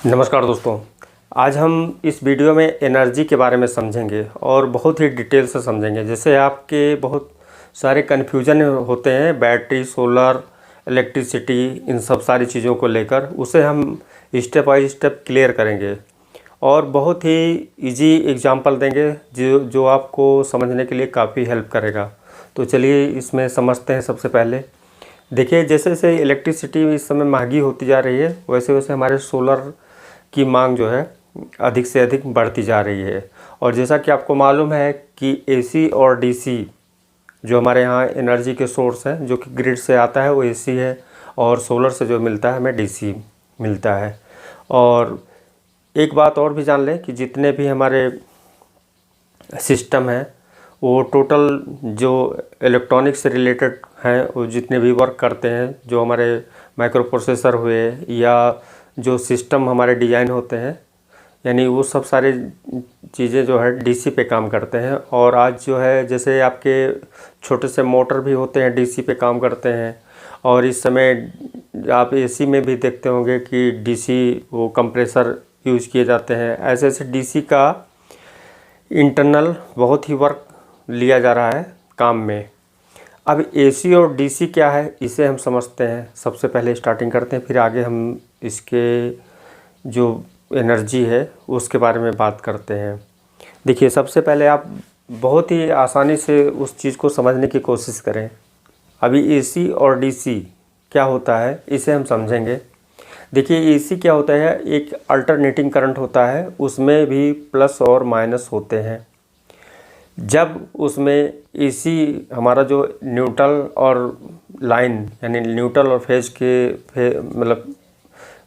नमस्कार दोस्तों, आज हम इस वीडियो में एनर्जी के बारे में समझेंगे और बहुत ही डिटेल से समझेंगे। जैसे आपके बहुत सारे कन्फ्यूजन होते हैं बैटरी, सोलर, इलेक्ट्रिसिटी, इन सब सारी चीज़ों को लेकर, उसे हम स्टेप बाय स्टेप क्लियर करेंगे और बहुत ही इजी एग्जांपल देंगे जो आपको समझने के लिए काफ़ी हेल्प करेगा। तो चलिए इसमें समझते हैं। सबसे पहले देखिए, जैसे जैसे इलेक्ट्रिसिटी इस समय महंगी होती जा रही है, वैसे वैसे हमारे सोलर की मांग जो है अधिक से अधिक बढ़ती जा रही है। और जैसा कि आपको मालूम है कि एसी और डीसी जो हमारे यहाँ एनर्जी के सोर्स हैं, जो कि ग्रिड से आता है, वो एसी है, और सोलर से जो मिलता है हमें डीसी मिलता है। और एक बात और भी जान लें कि जितने भी हमारे सिस्टम हैं वो टोटल जो इलेक्ट्रॉनिक से रिलेटेड हैं, वो जितने भी वर्क करते हैं, जो हमारे माइक्रो प्रोसेसर हुए या जो सिस्टम हमारे डिज़ाइन होते हैं, यानी वो सब सारे चीज़ें जो है डीसी पे काम करते हैं। और आज जो है जैसे आपके छोटे से मोटर भी होते हैं डीसी पे काम करते हैं। और इस समय आप एसी में भी देखते होंगे कि डीसी वो कंप्रेसर यूज़ किए जाते हैं। ऐसे ऐसे डीसी का इंटरनल बहुत ही वर्क लिया जा रहा है काम में। अब एसी और डीसी क्या है, इसे हम समझते हैं। सबसे पहले स्टार्टिंग करते हैं, फिर आगे हम इसके जो एनर्जी है उसके बारे में बात करते हैं। देखिए, सबसे पहले आप बहुत ही आसानी से उस चीज़ को समझने की कोशिश करें। अभी एसी और डीसी क्या होता है इसे हम समझेंगे। देखिए, एसी क्या होता है, एक अल्टरनेटिंग करंट होता है, उसमें भी प्लस और माइनस होते हैं। जब उसमें एसी हमारा जो न्यूट्रल और लाइन यानी न्यूट्रल और फेज के मतलब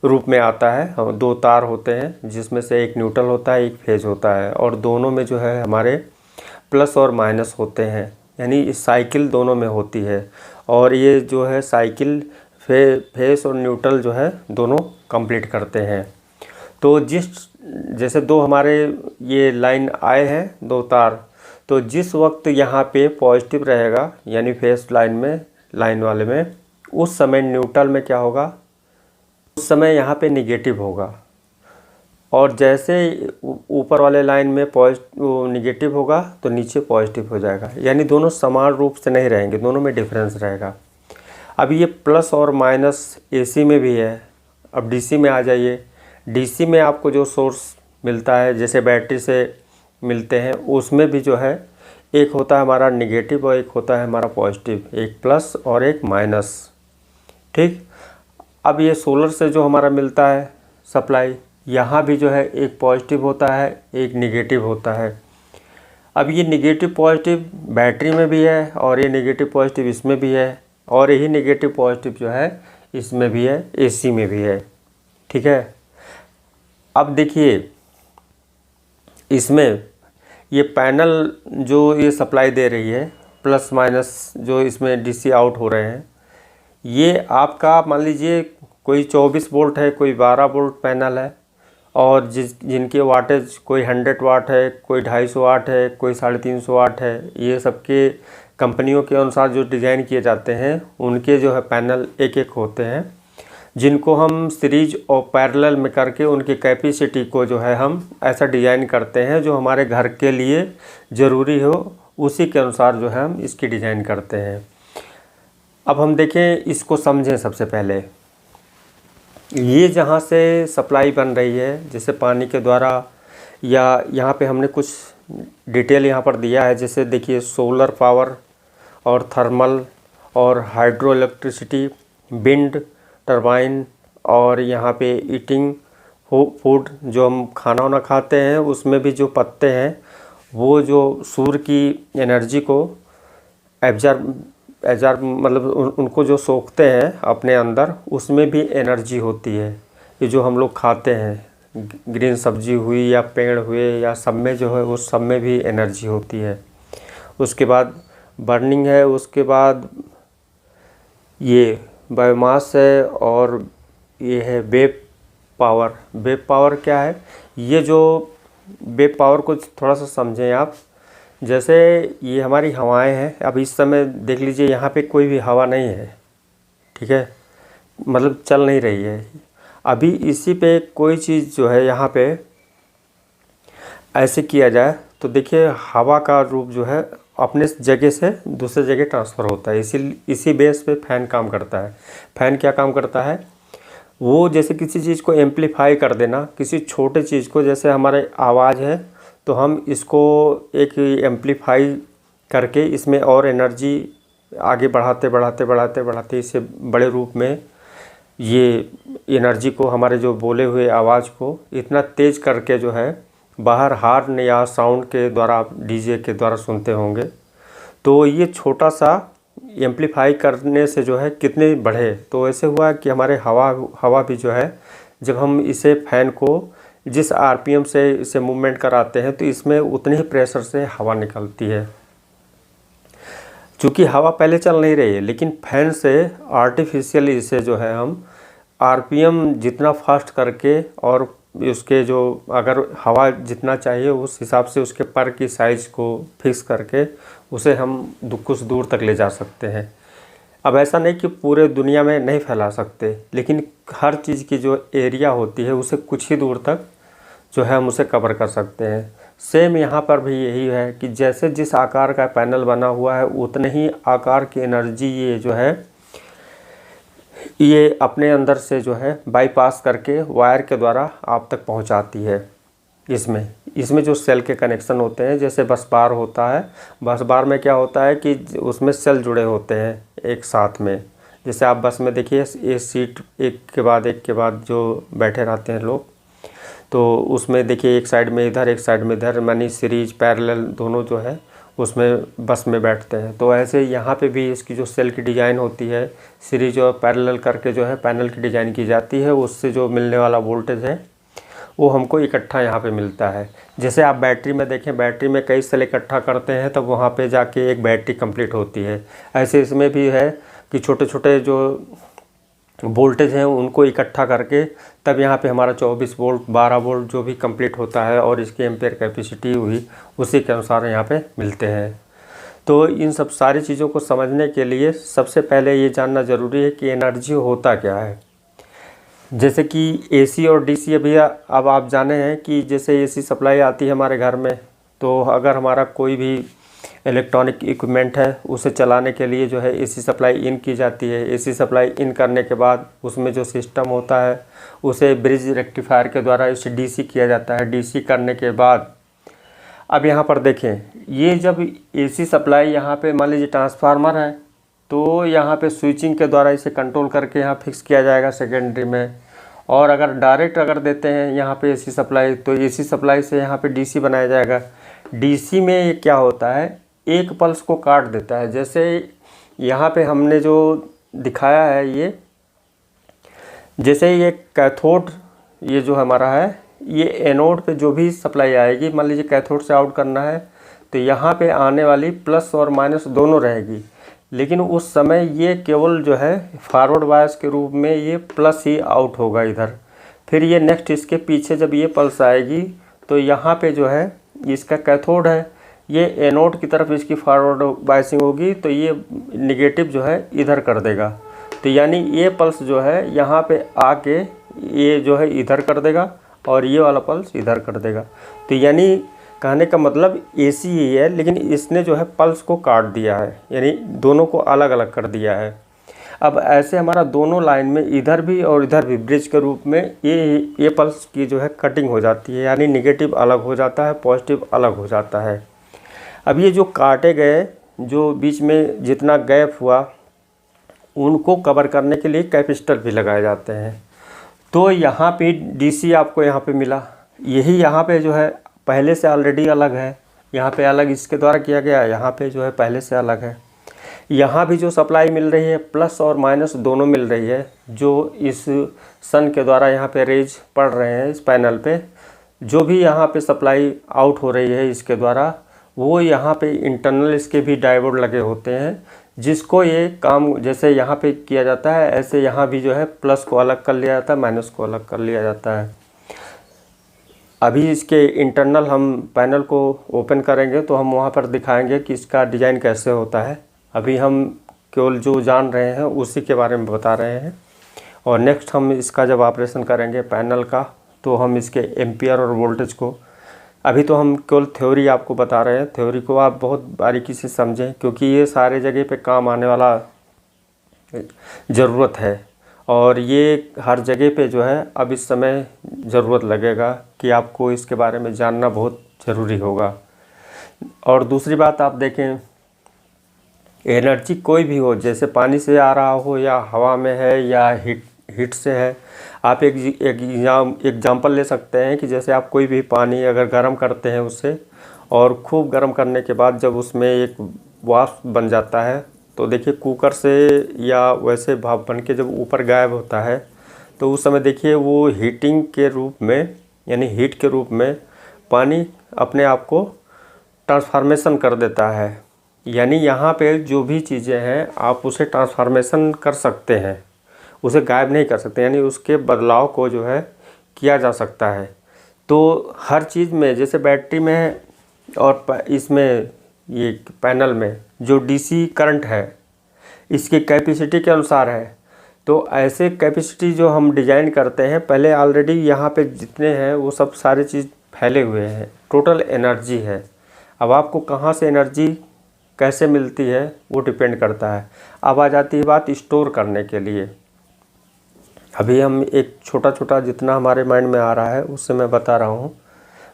रूप में आता है, दो तार होते हैं जिसमें से एक न्यूट्रल होता है, एक फेज होता है, और दोनों में जो है हमारे प्लस और माइनस होते हैं, यानी इस साइकिल दोनों में होती है। और ये जो है साइकिल फेज और न्यूट्रल जो है दोनों कंप्लीट करते हैं। तो जैसे दो हमारे ये लाइन आए हैं, दो तार, तो जिस वक्त यहाँ पे पॉजिटिव रहेगा यानी फेस लाइन में, लाइन वाले में, उस समय न्यूट्रल में क्या होगा, उस समय यहाँ पे निगेटिव होगा। और जैसे ऊपर वाले लाइन में पॉजिटिव निगेटिव होगा तो नीचे पॉजिटिव हो जाएगा, यानी दोनों समान रूप से नहीं रहेंगे, दोनों में डिफरेंस रहेगा। अब ये प्लस और माइनस एसी में भी है। अब डीसी में आ जाइए। डीसी में आपको जो सोर्स मिलता है, जैसे बैटरी से मिलते हैं, उसमें भी जो है एक होता है हमारा निगेटिव और एक होता है हमारा पॉजिटिव, एक प्लस और एक माइनस। ठीक। अब ये सोलर से जो हमारा मिलता है सप्लाई, यहाँ भी जो है एक पॉजिटिव होता है, एक निगेटिव होता है। अब ये निगेटिव पॉजिटिव बैटरी में भी है और ये निगेटिव पॉजिटिव इसमें भी है, और यही निगेटिव पॉजिटिव जो है इसमें भी है, एसी में भी है। ठीक है। अब देखिए, इसमें ये पैनल जो ये सप्लाई दे रही है, प्लस माइनस जो इसमें डीसी आउट हो रहे हैं, ये आपका मान लीजिए कोई 24 वोल्ट है, कोई 12 वोल्ट पैनल है, और जिनके वाटेज कोई 100 वाट है, कोई 250 वाट है, कोई 350 वाट है। ये सबके कंपनियों के अनुसार जो डिज़ाइन किए जाते हैं, उनके जो है पैनल एक एक होते हैं, जिनको हम सीरीज और पैरेलल में करके उनकी कैपेसिटी को जो है हम ऐसा डिज़ाइन करते हैं जो हमारे घर के लिए ज़रूरी हो, उसी के अनुसार जो है हम इसकी डिज़ाइन करते हैं। अब हम देखें, इसको समझें। सबसे पहले ये जहाँ से सप्लाई बन रही है, जैसे पानी के द्वारा, या यहाँ पे हमने कुछ डिटेल यहाँ पर दिया है। जैसे देखिए, सोलर पावर और थर्मल और हाइड्रो इलेक्ट्रिसिटी, विंड टरबाइन, और यहाँ पे ईटिंग फूड, जो हम खाना वाना खाते हैं उसमें भी जो पत्ते हैं, वो जो सूर्य की एनर्जी को एब्जॉर्ब मतलब उनको जो सोखते हैं अपने अंदर, उसमें भी एनर्जी होती है। ये जो हम लोग खाते हैं, ग्रीन सब्जी हुई या पेड़ हुए या सब में जो है, उस सब में भी एनर्जी होती है। उसके बाद बर्निंग है, उसके बाद ये बायोमास है, और ये है वेव पावर। वेव पावर क्या है, ये जो वेव पावर को थोड़ा सा समझें आप। जैसे ये हमारी हवाएं हैं, अब इस समय देख लीजिए यहाँ पे कोई भी हवा नहीं है, ठीक है, मतलब चल नहीं रही है। अभी इसी पे कोई चीज़ जो है यहाँ पे ऐसे किया जाए तो देखिए हवा का रूप जो है अपने जगह से दूसरे जगह ट्रांसफ़र होता है। इसी बेस पे फ़ैन काम करता है। फ़ैन क्या काम करता है, वो जैसे किसी चीज़ को एम्पलीफाई कर देना, किसी छोटे चीज़ को, जैसे हमारे आवाज़ है तो हम इसको एक एम्पलीफाई करके इसमें और एनर्जी आगे बढ़ाते बढ़ाते बढ़ाते बढ़ाते इसे बड़े रूप में ये एनर्जी को, हमारे जो बोले हुए आवाज़ को इतना तेज़ करके जो है बाहर हॉर्न या साउंड के द्वारा आप डीजे के द्वारा सुनते होंगे, तो ये छोटा सा एम्पलीफाई करने से जो है कितने बढ़े। तो ऐसे हुआ कि हमारे हवा भी जो है, जब हम इसे फ़ैन को जिस आरपीएम से इसे मूवमेंट कराते हैं तो इसमें उतने ही प्रेशर से हवा निकलती है। चूँकि हवा पहले चल नहीं रही है, लेकिन फ़ैन से आर्टिफिशियली इसे जो है हम आरपीएम जितना फास्ट करके और उसके जो अगर हवा जितना चाहिए उस हिसाब से उसके पर की साइज़ को फिक्स करके उसे हम कुछ दूर तक ले जा सकते हैं। अब ऐसा नहीं कि पूरे दुनिया में नहीं फैला सकते, लेकिन हर चीज़ की जो एरिया होती है उसे कुछ ही दूर तक जो है हम उसे कवर कर सकते हैं। सेम यहाँ पर भी यही है कि जैसे जिस आकार का पैनल बना हुआ है उतने ही आकार की एनर्जी ये जो है ये अपने अंदर से जो है बाईपास करके वायर के द्वारा आप तक पहुंचाती है। इसमें जो सेल के कनेक्शन होते हैं, जैसे बस बार होता है, बस बार में क्या होता है कि उसमें सेल जुड़े होते हैं एक साथ में। जैसे आप बस में देखिए ये सीट एक के बाद जो बैठे रहते हैं लोग, तो उसमें देखिए एक साइड में इधर एक साइड में इधर, मानी सीरीज पैरेलल दोनों जो है उसमें बस में बैठते हैं। तो ऐसे यहाँ पे भी इसकी जो सेल की डिज़ाइन होती है सीरीज और पैरेलल करके जो है पैनल की डिज़ाइन की जाती है। उससे जो मिलने वाला वोल्टेज है वो हमको इकट्ठा यहाँ पे मिलता है। जैसे आप बैटरी में देखें, बैटरी में कई सेल इकट्ठा करते हैं तब वहाँ पे जाके एक बैटरी कंप्लीट होती है। ऐसे इसमें भी है कि छोटे छोटे जो वोल्टेज हैं उनको इकट्ठा करके तब यहाँ पे हमारा 24 वोल्ट 12 वोल्ट जो भी कंप्लीट होता है और इसकी एम्पेयर कैपेसिटी हुई उसी के अनुसार यहाँ पे मिलते हैं। तो इन सब सारी चीज़ों को समझने के लिए सबसे पहले ये जानना ज़रूरी है कि एनर्जी होता क्या है। जैसे कि एसी और डीसी अभी अब आप जाने हैं कि जैसे एसी सप्लाई आती है हमारे घर में, तो अगर हमारा कोई भी इलेक्ट्रॉनिक इक्विपमेंट है उसे चलाने के लिए जो है एसी सप्लाई इन की जाती है। एसी सप्लाई इन करने के बाद उसमें जो सिस्टम होता है उसे ब्रिज रेक्टिफायर के द्वारा इसे डीसी किया जाता है। डीसी करने के बाद अब यहाँ पर देखें, ये जब एसी सप्लाई यहाँ पे मान लीजिए ट्रांसफार्मर है तो यहाँ पे स्विचिंग के द्वारा इसे कंट्रोल करके यहाँ फिक्स किया जाएगा सेकेंडरी में। और अगर डायरेक्ट अगर देते हैं यहाँ पे एसी सप्लाई, तो एसी सप्लाई से यहाँ पे डीसी बनाया जाएगा। डीसी में ये क्या होता है, एक पल्स को काट देता है। जैसे यहाँ पे हमने जो दिखाया है ये, जैसे ये कैथोड ये जो हमारा है ये एनोड पे जो भी सप्लाई आएगी, मान लीजिए कैथोड से आउट करना है तो यहाँ पे आने वाली प्लस और माइनस दोनों रहेगी, लेकिन उस समय ये केवल जो है फॉरवर्ड बायस के रूप में ये प्लस ही आउट होगा इधर। फिर ये नेक्स्ट इसके पीछे जब ये पल्स आएगी तो यहाँ पे जो है इसका कैथोड है, ये एनोड की तरफ इसकी फॉरवर्ड बायसिंग होगी तो ये निगेटिव जो है इधर कर देगा। तो यानी ये पल्स जो है यहाँ पे आके ये जो है इधर कर देगा और ये वाला पल्स इधर कर देगा। तो यानी कहने का मतलब एसी ही है, लेकिन इसने जो है पल्स को काट दिया है, यानी दोनों को अलग अलग कर दिया है। अब ऐसे हमारा दोनों लाइन में इधर भी और इधर भी ब्रिज के रूप में ये पल्स की जो है कटिंग हो जाती है, यानी निगेटिव अलग हो जाता है, पॉजिटिव अलग हो जाता है। अब ये जो काटे गए, जो बीच में जितना गैप हुआ, उनको कवर करने के लिए कैपेसिटर भी लगाए जाते हैं। तो यहाँ पे डीसी आपको यहाँ पे मिला, यही यहाँ पे जो है पहले से ऑलरेडी अलग है, यहाँ पे अलग इसके द्वारा किया गया है, यहाँ पे जो है पहले से अलग है। यहाँ भी जो सप्लाई मिल रही है प्लस और माइनस दोनों मिल रही है, जो इस सन के द्वारा यहाँ पे रेज पड़ रहे हैं इस पैनल पे, जो भी यहाँ पे सप्लाई आउट हो रही है इसके द्वारा, वो यहाँ पे इंटरनल इसके भी डायोड लगे होते हैं, जिसको ये काम जैसे यहाँ पे किया जाता है ऐसे यहाँ भी जो है प्लस को अलग कर लिया जाता है, माइनस को अलग कर लिया जाता है। अभी इसके इंटरनल हम पैनल को ओपन करेंगे तो हम वहाँ पर दिखाएंगे कि इसका डिज़ाइन कैसे होता है। अभी हम केवल जो जान रहे हैं उसी के बारे में बता रहे हैं। और नेक्स्ट हम इसका जब ऑपरेशन करेंगे पैनल का, तो हम इसके एम्पियर और वोल्टेज को, अभी तो हम केवल थ्योरी आपको बता रहे हैं, थ्योरी को आप बहुत बारीकी से समझें, क्योंकि ये सारे जगह पे काम आने वाला ज़रूरत है। और ये हर जगह पे जो है अब इस समय ज़रूरत लगेगा कि आपको इसके बारे में जानना बहुत ज़रूरी होगा। और दूसरी बात आप देखें, एनर्जी कोई भी हो, जैसे पानी से आ रहा हो या हवा में है या हीट से है। आप एक एग्जांपल ले सकते हैं कि जैसे आप कोई भी पानी अगर गर्म करते हैं उससे, और खूब गर्म करने के बाद जब उसमें एक वाष्प बन जाता है, तो देखिए कुकर से या वैसे भाप बन के जब ऊपर गायब होता है, तो उस समय देखिए वो हीटिंग के रूप में, यानी हीट के रूप में पानी अपने आप को ट्रांसफॉर्मेशन कर देता है। यानी यहाँ पे जो भी चीज़ें हैं आप उसे ट्रांसफॉर्मेशन कर सकते हैं, उसे गायब नहीं कर सकते, यानी उसके बदलाव को जो है किया जा सकता है। तो हर चीज़ में, जैसे बैटरी में और इसमें ये पैनल में जो डीसी करंट है इसकी कैपेसिटी के अनुसार है। तो ऐसे कैपेसिटी जो हम डिज़ाइन करते हैं, पहले ऑलरेडी यहाँ पे जितने हैं वो सब सारी चीज़ फैले हुए हैं, टोटल एनर्जी है। अब आपको कहाँ से एनर्जी कैसे मिलती है वो डिपेंड करता है। अब आ जाती है बात स्टोर करने के लिए। अभी हम एक छोटा छोटा जितना हमारे माइंड में आ रहा है उससे मैं बता रहा हूँ,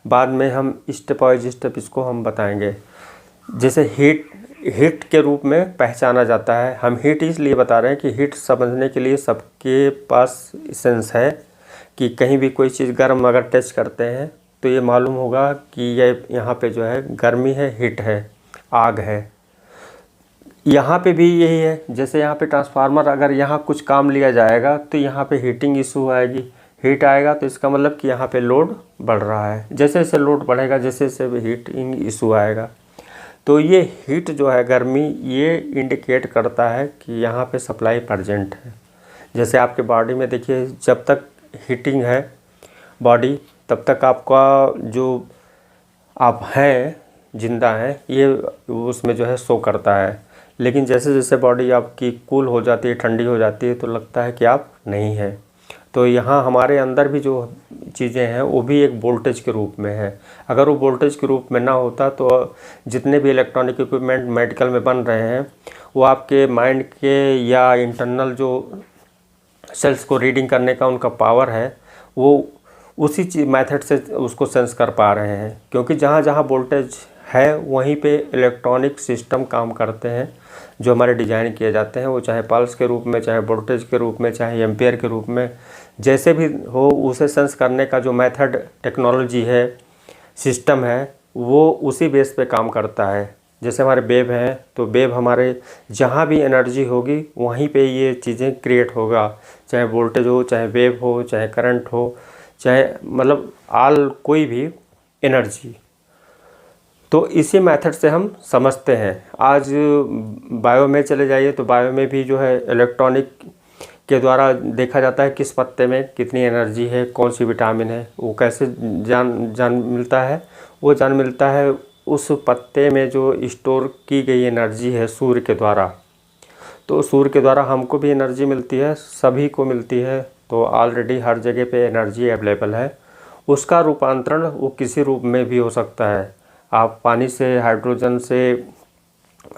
बाद में हम स्टेप बाय स्टेप इसको हम बताएंगे। जैसे हीट के रूप में पहचाना जाता है। हम हीट इसलिए बता रहे हैं कि हीट समझने के लिए सबके पास सेंस है कि कहीं भी कोई चीज़ गर्म अगर टच करते हैं तो ये मालूम होगा कि ये यहाँ पे जो है गर्मी है, हीट है, आग है। यहाँ पे भी यही है, जैसे यहाँ पे ट्रांसफार्मर अगर यहाँ कुछ काम लिया जाएगा तो यहाँ पे हीटिंग इशू आएगी, हीट आएगा तो इसका मतलब कि यहाँ पे लोड बढ़ रहा है। जैसे जैसे लोड बढ़ेगा, जैसे जैसे हीटिंग इशू आएगा, तो ये हीट जो है, गर्मी, ये इंडिकेट करता है कि यहाँ पे सप्लाई प्रेजेंट है। जैसे आपके बॉडी में देखिए, जब तक हीटिंग है बॉडी, तब तक आपका जो आप हैं, जिंदा हैं, ये उसमें जो है शो करता है। लेकिन जैसे जैसे बॉडी आपकी कूल हो जाती है, ठंडी हो जाती है, तो लगता है कि आप नहीं हैं। तो यहाँ हमारे अंदर भी जो चीज़ें हैं वो भी एक वोल्टेज के रूप में है। अगर वो वोल्टेज के रूप में ना होता तो जितने भी इलेक्ट्रॉनिक इक्विपमेंट मेडिकल में बन रहे हैं वो आपके माइंड के या इंटरनल जो सेल्स को रीडिंग करने का उनका पावर है, वो उसी मेथड से उसको सेंस कर पा रहे हैं। क्योंकि जहाँ जहाँ वोल्टेज है वहीं पे इलेक्ट्रॉनिक सिस्टम काम करते हैं जो हमारे डिज़ाइन किए जाते हैं, वो चाहे पल्स के रूप में, चाहे वोल्टेज के रूप में, चाहे एम्पियर के रूप में, जैसे भी हो, उसे सेंस करने का जो मेथड, टेक्नोलॉजी है, सिस्टम है, वो उसी बेस पे काम करता है। जैसे हमारे वेव हैं, तो वेव हमारे जहाँ भी एनर्जी होगी वहीं पे ये चीज़ें क्रिएट होगा, चाहे वोल्टेज हो, चाहे वेव हो, चाहे करंट हो, चाहे मतलब कोई भी एनर्जी। तो इसी मेथड से हम समझते हैं। आज बायो में चले जाइए तो बायो में भी जो है इलेक्ट्रॉनिक के द्वारा देखा जाता है किस पत्ते में कितनी एनर्जी है, कौन सी विटामिन है, वो कैसे जान मिलता है। वो जान मिलता है उस पत्ते में जो स्टोर की गई एनर्जी है सूर्य के द्वारा। तो सूर्य के द्वारा हमको भी एनर्जी मिलती है, सभी को मिलती है। तो ऑलरेडी हर जगह पे एनर्जी अवेलेबल है। उसका रूपांतरण वो किसी रूप में भी हो सकता है। आप पानी से, हाइड्रोजन से,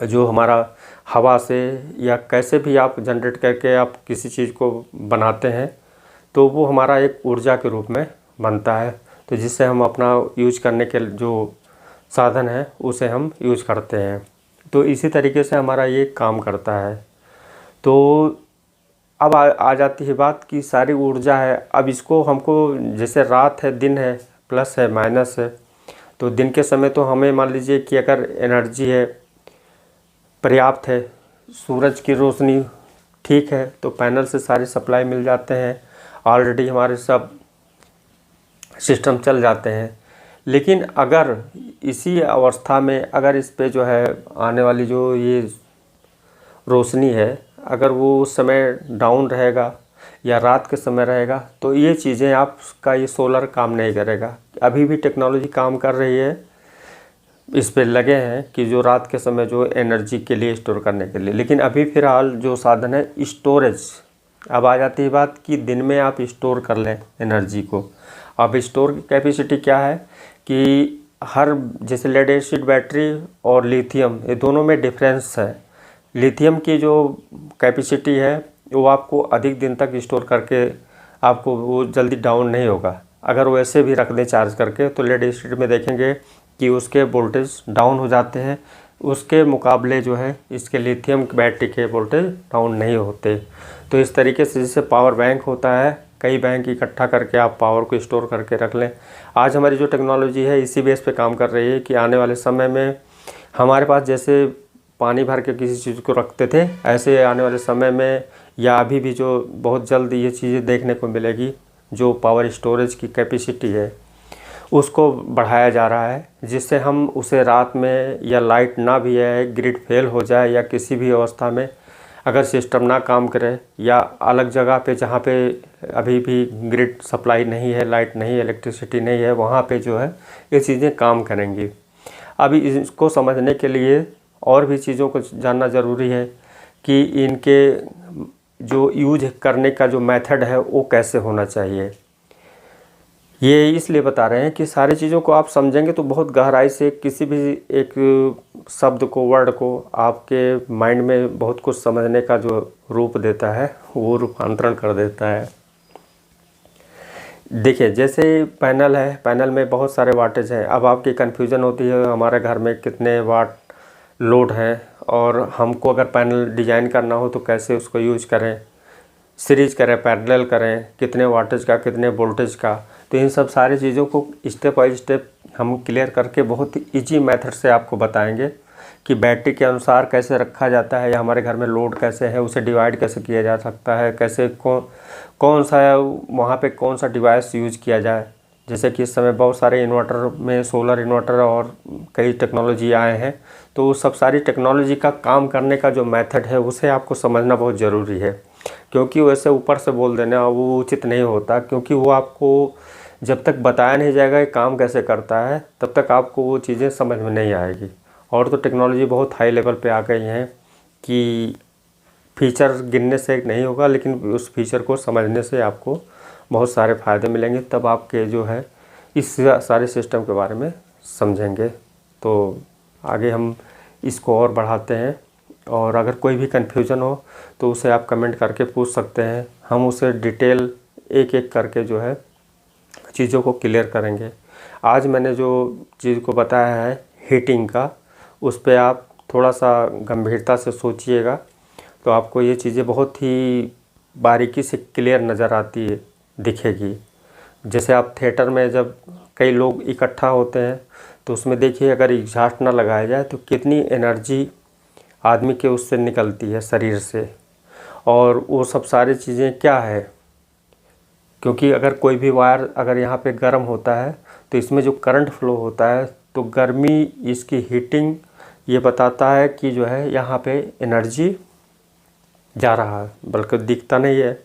जो हमारा हवा से, या कैसे भी आप जनरेट करके आप किसी चीज़ को बनाते हैं, तो वो हमारा एक ऊर्जा के रूप में बनता है। तो जिससे हम अपना यूज करने के जो साधन है उसे हम यूज करते हैं। तो इसी तरीके से हमारा ये काम करता है। तो अब आ जाती है बात कि सारी ऊर्जा है, अब इसको हमको, जैसे रात है, दिन है, प्लस है, माइनस है। तो दिन के समय तो हमें मान लीजिए कि अगर एनर्जी है, पर्याप्त है, सूरज की रोशनी ठीक है, तो पैनल से सारी सप्लाई मिल जाते हैं, ऑलरेडी हमारे सब सिस्टम चल जाते हैं। लेकिन अगर इसी अवस्था में अगर इस पे जो है आने वाली जो ये रोशनी है, अगर वो उस समय डाउन रहेगा या रात के समय रहेगा, तो ये चीज़ें आपका ये सोलर काम नहीं करेगा। अभी भी टेक्नोलॉजी काम कर रही है, इस पे लगे हैं कि जो रात के समय जो एनर्जी के लिए स्टोर करने के लिए। लेकिन अभी फ़िलहाल जो साधन है स्टोरेज, अब आ जाती है बात कि दिन में आप स्टोर कर लें एनर्जी को। अब स्टोर की कैपेसिटी क्या है कि हर, जैसे लेड एसिड बैटरी और लिथियम, ये दोनों में डिफरेंस है। लिथियम की जो कैपेसिटी है वो आपको अधिक दिन तक स्टोर करके आपको वो जल्दी डाउन नहीं होगा। अगर वैसे भी रख दें चार्ज करके तो लेड एसिड में देखेंगे कि उसके वोल्टेज डाउन हो जाते हैं, उसके मुकाबले जो है इसके लिथियम बैटरी के वोल्टेज डाउन नहीं होते। तो इस तरीके से जैसे पावर बैंक होता है, कई बैंक इकट्ठा करके आप पावर को स्टोर करके रख लें। आज हमारी जो टेक्नोलॉजी है इसी बेस पे काम कर रही है कि आने वाले समय में हमारे पास जैसे पानी भर के किसी चीज़ को रखते थे, ऐसे आने वाले समय में या अभी भी जो बहुत जल्द ये चीज़ें देखने को मिलेगी, जो पावर स्टोरेज की कैपेसिटी है उसको बढ़ाया जा रहा है, जिससे हम उसे रात में या लाइट ना भी है, ग्रिड फेल हो जाए या किसी भी अवस्था में अगर सिस्टम ना काम करे या अलग जगह पे जहाँ पे अभी भी ग्रिड सप्लाई नहीं है, लाइट नहीं है, इलेक्ट्रिसिटी नहीं है, वहाँ पे जो है ये चीज़ें काम करेंगी। अभी इसको समझने के लिए और भी चीज़ों को जानना ज़रूरी है कि इनके जो यूज करने का जो मेथड है वो कैसे होना चाहिए। ये इसलिए बता रहे हैं कि सारी चीज़ों को आप समझेंगे तो बहुत गहराई से किसी भी एक शब्द को, वर्ड को आपके माइंड में बहुत कुछ समझने का जो रूप देता है वो रूपांतरण कर देता है। देखिए जैसे पैनल है, पैनल में बहुत सारे वाटेज हैं। अब आपकी कन्फ्यूज़न होती है हमारे घर में कितने वाट लोड है और हमको अगर पैनल डिज़ाइन करना हो तो कैसे उसको यूज करें, सीरीज करें, पैरेलल करें, कितने वाटेज का, कितने वोल्टेज का। तो इन सब सारी चीज़ों को स्टेप बाय स्टेप हम क्लियर करके बहुत इजी मेथड से आपको बताएंगे कि बैटरी के अनुसार कैसे रखा जाता है या हमारे घर में लोड कैसे है, उसे डिवाइड कैसे किया जा सकता है, कैसे कौन सा वहाँ पे कौन सा डिवाइस यूज किया जाए। जैसे कि इस समय बहुत सारे इन्वर्टर में सोलर इन्वर्टर और कई टेक्नोलॉजी आए हैं, तो वो सब सारी टेक्नोलॉजी का काम करने का जो मेथड है उसे आपको समझना बहुत ज़रूरी है, क्योंकि वैसे ऊपर से बोल देना वो उचित नहीं होता, क्योंकि वो आपको जब तक बताया नहीं जाएगा ये काम कैसे करता है तब तक आपको वो चीज़ें समझ में नहीं आएगी। और तो टेक्नोलॉजी बहुत हाई लेवल पे आ गई हैं कि फीचर गिनने से नहीं होगा, लेकिन उस फीचर को समझने से आपको बहुत सारे फ़ायदे मिलेंगे, तब आपके जो है इस सारे सिस्टम के बारे में समझेंगे। तो आगे हम इसको और बढ़ाते हैं, और अगर कोई भी कन्फ्यूज़न हो तो उसे आप कमेंट करके पूछ सकते हैं, हम उसे डिटेल एक एक करके जो है चीज़ों को क्लियर करेंगे। आज मैंने जो चीज़ को बताया है हीटिंग का, उस पे आप थोड़ा सा गंभीरता से सोचिएगा तो आपको ये चीज़ें बहुत ही बारीकी से क्लियर नज़र आती है, दिखेगी। जैसे आप थिएटर में जब कई लोग इकट्ठा होते हैं तो उसमें देखिए अगर एग्जॉस्ट ना लगाया जाए तो कितनी एनर्जी आदमी के उससे निकलती है शरीर से, और वो सब सारी चीज़ें क्या है, क्योंकि अगर कोई भी वायर अगर यहाँ पे गर्म होता है तो इसमें जो करंट फ्लो होता है तो गर्मी इसकी हीटिंग ये बताता है कि जो है यहाँ पे एनर्जी जा रहा है, बल्कि दिखता नहीं है।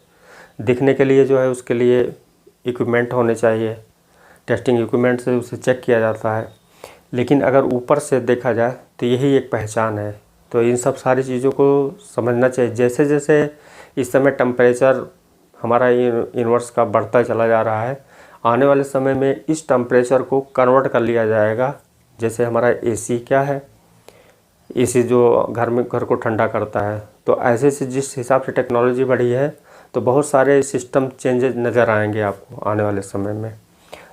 दिखने के लिए जो है उसके लिए इक्विपमेंट होने चाहिए, टेस्टिंग इक्विपमेंट से उसे चेक किया जाता है, लेकिन अगर ऊपर से देखा जाए तो यही एक पहचान है। तो इन सब सारी चीज़ों को समझना चाहिए। जैसे जैसे इस समय टेम्परेचर हमारा यूनिवर्स का बढ़ता चला जा रहा है, आने वाले समय में इस टेम्परेचर को कन्वर्ट कर लिया जाएगा। जैसे हमारा एसी क्या है, एसी जो घर को ठंडा करता है, तो ऐसे से जिस हिसाब से टेक्नोलॉजी बढ़ी है तो बहुत सारे सिस्टम चेंजेस नज़र आएंगे आपको आने वाले समय में।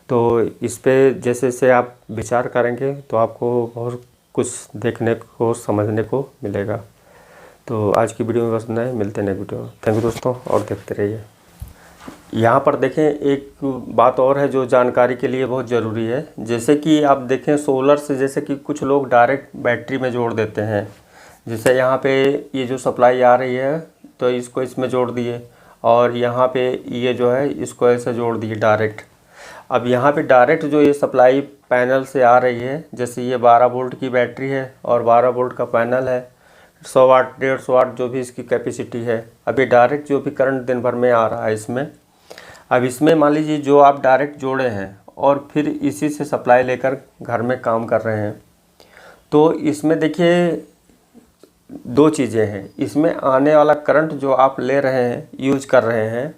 तो इस पे जैसे जैसे आप विचार करेंगे तो आपको बहुत कुछ देखने को, समझने को मिलेगा। तो आज की वीडियो में बस इतना ही, मिलते हैं नेक्स्ट वीडियो में। थैंक यू दोस्तों, और देखते रहिए। यहाँ पर देखें एक बात और है जो जानकारी के लिए बहुत ज़रूरी है। जैसे कि आप देखें सोलर से, जैसे कि कुछ लोग डायरेक्ट बैटरी में जोड़ देते हैं। जैसे यहाँ पे ये जो सप्लाई आ रही है तो इसको इसमें जोड़ दिए, और यहाँ पे ये जो है इसको ऐसे जोड़ दिए डायरेक्ट। अब यहाँ पे डायरेक्ट जो ये सप्लाई पैनल से आ रही है, जैसे ये 12 वोल्ट की बैटरी है और 12 वोल्ट का पैनल है, 100 वाट 150 वाट जो भी इसकी कैपेसिटी है। अब ये डायरेक्ट जो भी करंट दिन भर में आ रहा है इसमें, अब इसमें मान लीजिए जो आप डायरेक्ट जोड़े हैं और फिर इसी से सप्लाई लेकर घर में काम कर रहे हैं, तो इसमें देखिए दो चीज़ें हैं इसमें, आने वाला करंट जो आप ले रहे हैं, यूज कर रहे हैं,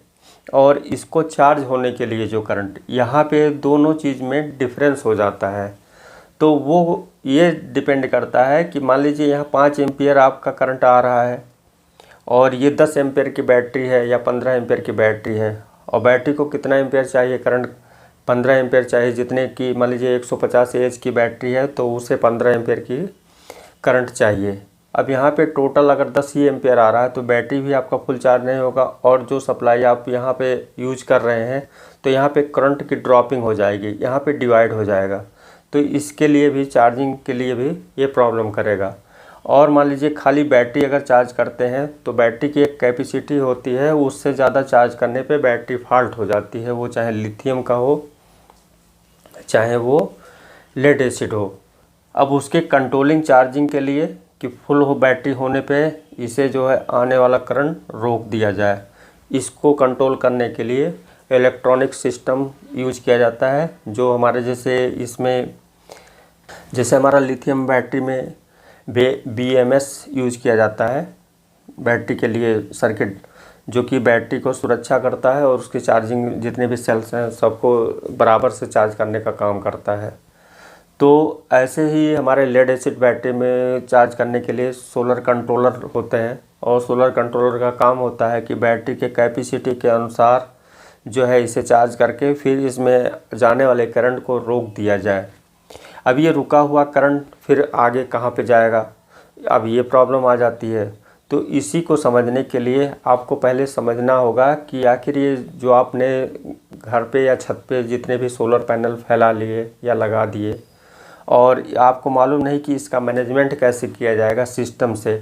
और इसको चार्ज होने के लिए जो करंट, यहाँ पे दोनों चीज़ में डिफरेंस हो जाता है। तो वो ये डिपेंड करता है कि मान लीजिए यहाँ 5 एम्पियर आपका करंट आ रहा है और ये 10 एम्पियर की बैटरी है या 15 एम्पियर की बैटरी है, और बैटरी को कितना एम्पियर चाहिए, करंट 15 एम्पियर चाहिए, जितने की मान लीजिए 150 एएच की बैटरी है तो उसे 15 एम्पियर की करंट चाहिए। अब यहाँ पे टोटल अगर 10 ही एम्पियर आ रहा है तो बैटरी भी आपका फुल चार्ज नहीं होगा, और जो सप्लाई आप यहाँ पे यूज कर रहे हैं तो यहाँ पे करंट की ड्रॉपिंग हो जाएगी, यहाँ पे डिवाइड हो जाएगा। तो इसके लिए भी, चार्जिंग के लिए भी ये प्रॉब्लम करेगा। और मान लीजिए खाली बैटरी अगर चार्ज करते हैं तो बैटरी की एक कैपेसिटी होती है, उससे ज़्यादा चार्ज करने पे बैटरी फॉल्ट हो जाती है, वो चाहे लिथियम का हो चाहे वो लेड एसिड हो। अब उसके कंट्रोलिंग चार्जिंग के लिए कि फुल हो बैटरी होने पे इसे जो है आने वाला करंट रोक दिया जाए, इसको कंट्रोल करने के लिए इलेक्ट्रॉनिक सिस्टम यूज किया जाता है, जो हमारे जैसे हमारा लिथियम बैटरी में BMS यूज किया जाता है बैटरी के लिए सर्किट, जो कि बैटरी को सुरक्षा करता है और उसकी चार्जिंग जितने भी सेल्स हैं सबको बराबर से चार्ज करने का काम करता है। तो ऐसे ही हमारे लेड एसिड बैटरी में चार्ज करने के लिए सोलर कंट्रोलर होते हैं, और सोलर कंट्रोलर का काम होता है कि बैटरी के कैपेसिटी के अनुसार जो है इसे चार्ज करके फिर इसमें जाने वाले करंट को रोक दिया जाए। अब ये रुका हुआ करंट फिर आगे कहाँ पे जाएगा, अब ये प्रॉब्लम आ जाती है। तो इसी को समझने के लिए आपको पहले समझना होगा कि आखिर ये जो आपने घर पे या छत पे जितने भी सोलर पैनल फैला लिए या लगा दिए, और आपको मालूम नहीं कि इसका मैनेजमेंट कैसे किया जाएगा सिस्टम से,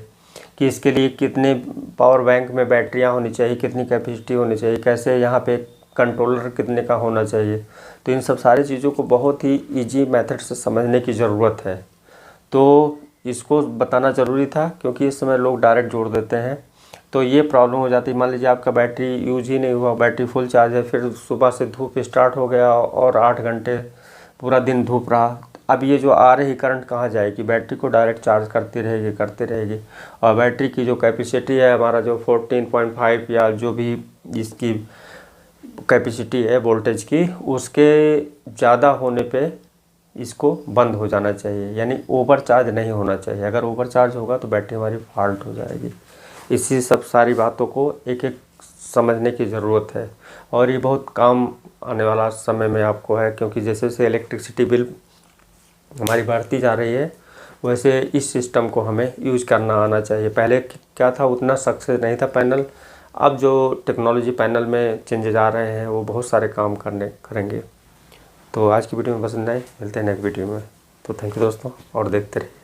कि इसके लिए कितने पावर बैंक में बैटरियां होनी चाहिए, कितनी कैपेसिटी होनी चाहिए, कैसे यहाँ पे कंट्रोलर कितने का होना चाहिए। तो इन सब सारी चीज़ों को बहुत ही इजी मेथड से समझने की ज़रूरत है। तो इसको बताना ज़रूरी था, क्योंकि इस समय लोग डायरेक्ट जोड़ देते हैं तो ये प्रॉब्लम हो जाती है। मान लीजिए आपका बैटरी यूज ही नहीं हुआ, बैटरी फुल चार्ज है, फिर सुबह से धूप स्टार्ट हो गया और 8 घंटे पूरा दिन धूप रहा, अब ये जो आ रही करंट कहाँ जाएगी, बैटरी को डायरेक्ट चार्ज करती रहेगी। और बैटरी की जो कैपेसिटी है हमारा, जो 14.5 या जो भी इसकी कैपेसिटी है वोल्टेज की, उसके ज़्यादा होने पे इसको बंद हो जाना चाहिए, यानी ओवर चार्ज नहीं होना चाहिए। अगर ओवर चार्ज होगा तो बैटरी हमारी फॉल्ट हो जाएगी। इसी सब सारी बातों को एक एक समझने की ज़रूरत है, और ये बहुत काम आने वाला समय में आपको है, क्योंकि जैसे जैसे इलेक्ट्रिसिटी बिल हमारी बढ़ती जा रही है वैसे इस सिस्टम को हमें यूज करना आना चाहिए। पहले क्या था, उतना सक्सेस नहीं था पैनल, अब जो टेक्नोलॉजी पैनल में चेंजेज आ रहे हैं वो बहुत सारे काम करेंगे। तो आज की वीडियो में बस इतना ही, मिलते हैं नेक्स्ट वीडियो में। तो थैंक यू दोस्तों, और देखते रहिए।